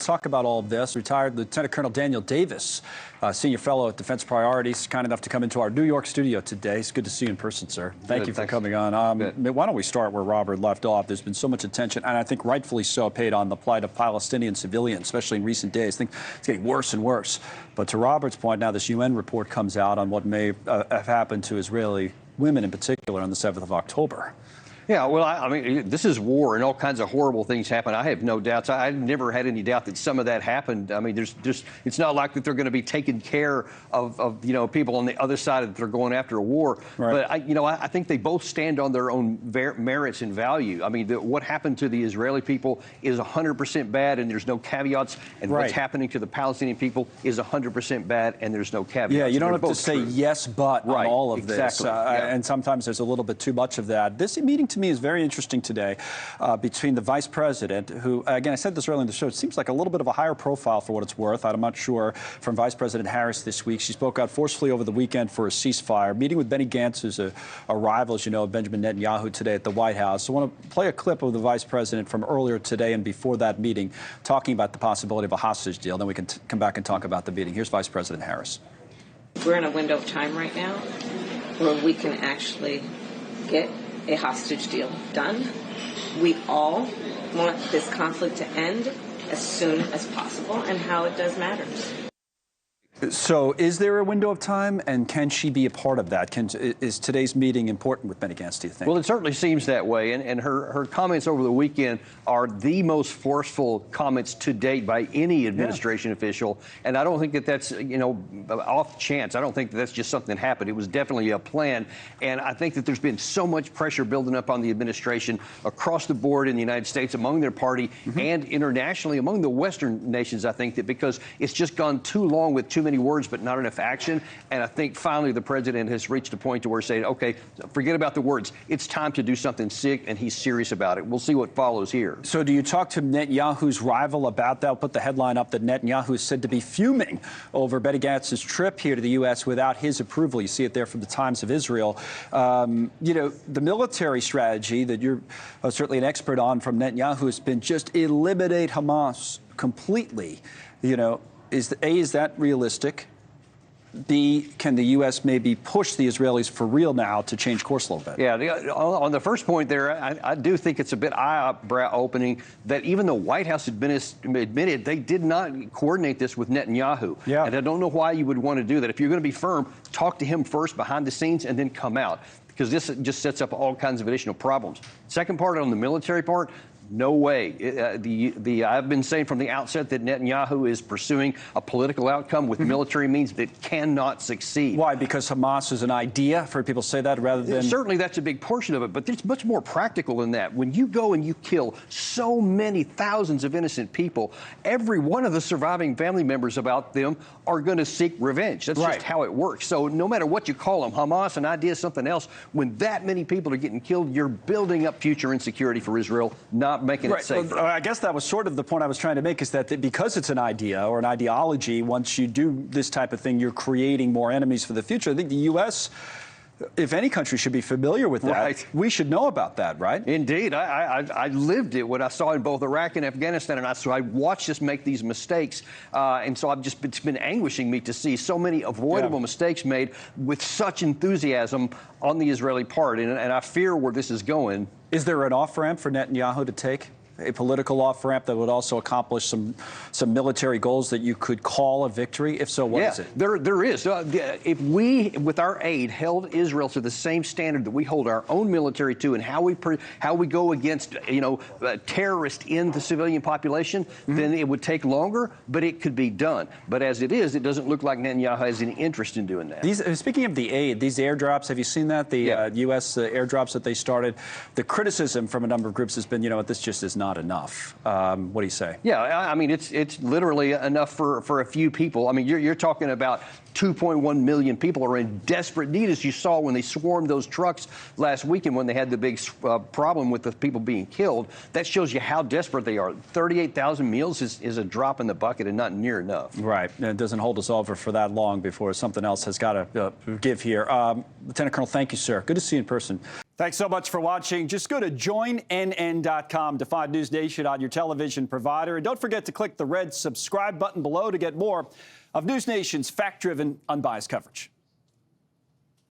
Talk about all of this. Retired Lieutenant Colonel Daniel Davis, senior fellow at Defense Priorities, kind enough to come into our New York studio today. It's good to see you in person, sir. Thank you for coming on. Why don't we start where Robert left off? There's been so much attention, and I think rightfully so, paid on the plight of Palestinian civilians, especially in recent days. I think it's getting worse and worse. But to Robert's point, now this UN report comes out on what may have happened to Israeli women in particular on the 7th of October. Yeah, well, I mean, this is war, and all kinds of horrible things happen. I have no doubts. I've never had any doubt that some of that happened. I mean, it's not like that they're going to be taking care of people on the other side that they're going after a war. Right. But I think they both stand on their own merits and value. I mean, what happened to the Israeli people is 100% bad, and there's no caveats. And what's happening to the Palestinian people is 100% bad, and there's no caveats. Yeah, you don't have to say yes, but on all of this. And sometimes there's a little bit too much of that. This meeting to me is very interesting today between the vice president, who, again, I said this earlier in the show, it seems like a little bit of a higher profile for what it's worth. I'm not sure, from Vice President Harris this week. She spoke out forcefully over the weekend for a ceasefire, meeting with Benny Gantz, who's a rival, as you know, of Benjamin Netanyahu today at the White House. So I want to play a clip of the vice president from earlier today and before that meeting, talking about the possibility of a hostage deal. Then we can come back and talk about the meeting. Here's Vice President Harris. We're in a window of time right now where we can actually get a hostage deal done. We all want this conflict to end as soon as possible, and how it does matters. So is there a window of time, and can she be a part of that? Is today's meeting important with Benny Gantz, do you think? Well, it certainly seems that way, and her comments over the weekend are the most forceful comments to date by any administration official, and I don't think that that's, off chance. I don't think that that's just something that happened. It was definitely a plan, and I think that there's been so much pressure building up on the administration across the board in the United States, among their party, and internationally among the Western nations, I think, that because it's just gone too long with too many words but not enough action. And I think finally the president has reached a point to where saying, okay, forget about the words. It's time to do something sick, and he's serious about it. We'll see what follows here. So do you talk to Netanyahu's rival about that? I'll put the headline up that Netanyahu is said to be fuming over Benny Gantz's trip here to the U.S. without his approval. You see it there from the Times of Israel. The military strategy that you're certainly an expert on from Netanyahu has been just eliminate Hamas completely. Is that realistic? B, can the U.S. maybe push the Israelis for real now to change course a little bit? Yeah, on the first point there, I do think it's a bit eye-brow opening that even the White House admitted they did not coordinate this with Netanyahu. Yeah. And I don't know why you would want to do that. If you're going to be firm, talk to him first behind the scenes and then come out, because this just sets up all kinds of additional problems. Second part, on the military part, no way. I've been saying from the outset that Netanyahu is pursuing a political outcome with military means that cannot succeed. Why? Because Hamas is an idea? For people to say that rather than... Certainly that's a big portion of it, but it's much more practical than that. When you go and you kill so many thousands of innocent people, every one of the surviving family members about them are going to seek revenge. That's just how it works. So no matter what you call them, Hamas, an idea, something else, when that many people are getting killed, you're building up future insecurity for Israel, not making it safer. Well, I guess that was sort of the point I was trying to make, is that because it's an idea or an ideology, once you do this type of thing, you're creating more enemies for the future. I think the U.S., if any country, should be familiar with that. Right. We should know about that, right? Indeed. I lived it, what I saw in both Iraq and Afghanistan, and so I watched us make these mistakes. And so it's been anguishing me to see so many avoidable mistakes made with such enthusiasm on the Israeli part. And I fear where this is going. Is there an off-ramp for Netanyahu to take? A political off-ramp that would also accomplish some military goals that you could call a victory? If so, what is it? There is. If we, with our aid, held Israel to the same standard that we hold our own military to, and how we go against terrorists in the civilian population, then it would take longer, but it could be done. But as it is, it doesn't look like Netanyahu has any interest in doing that. Speaking of the aid, these airdrops, have you seen that? The U.S. Airdrops that they started. The criticism from a number of groups has been, this just is not enough. What do you say? Yeah, I mean, it's literally enough for a few people. I mean, you're talking about 2.1 million people are in desperate need, as you saw when they swarmed those trucks last weekend when they had the big problem with the people being killed. That shows you how desperate they are. 38,000 meals is a drop in the bucket and not near enough. Right. And it doesn't hold us over for that long before something else has got to give here. Lieutenant Colonel, thank you, sir. Good to see you in person. Thanks so much for watching. Just go to joinnn.com to find News Nation on your television provider. And don't forget to click the red subscribe button below to get more of News Nation's fact-driven, unbiased coverage.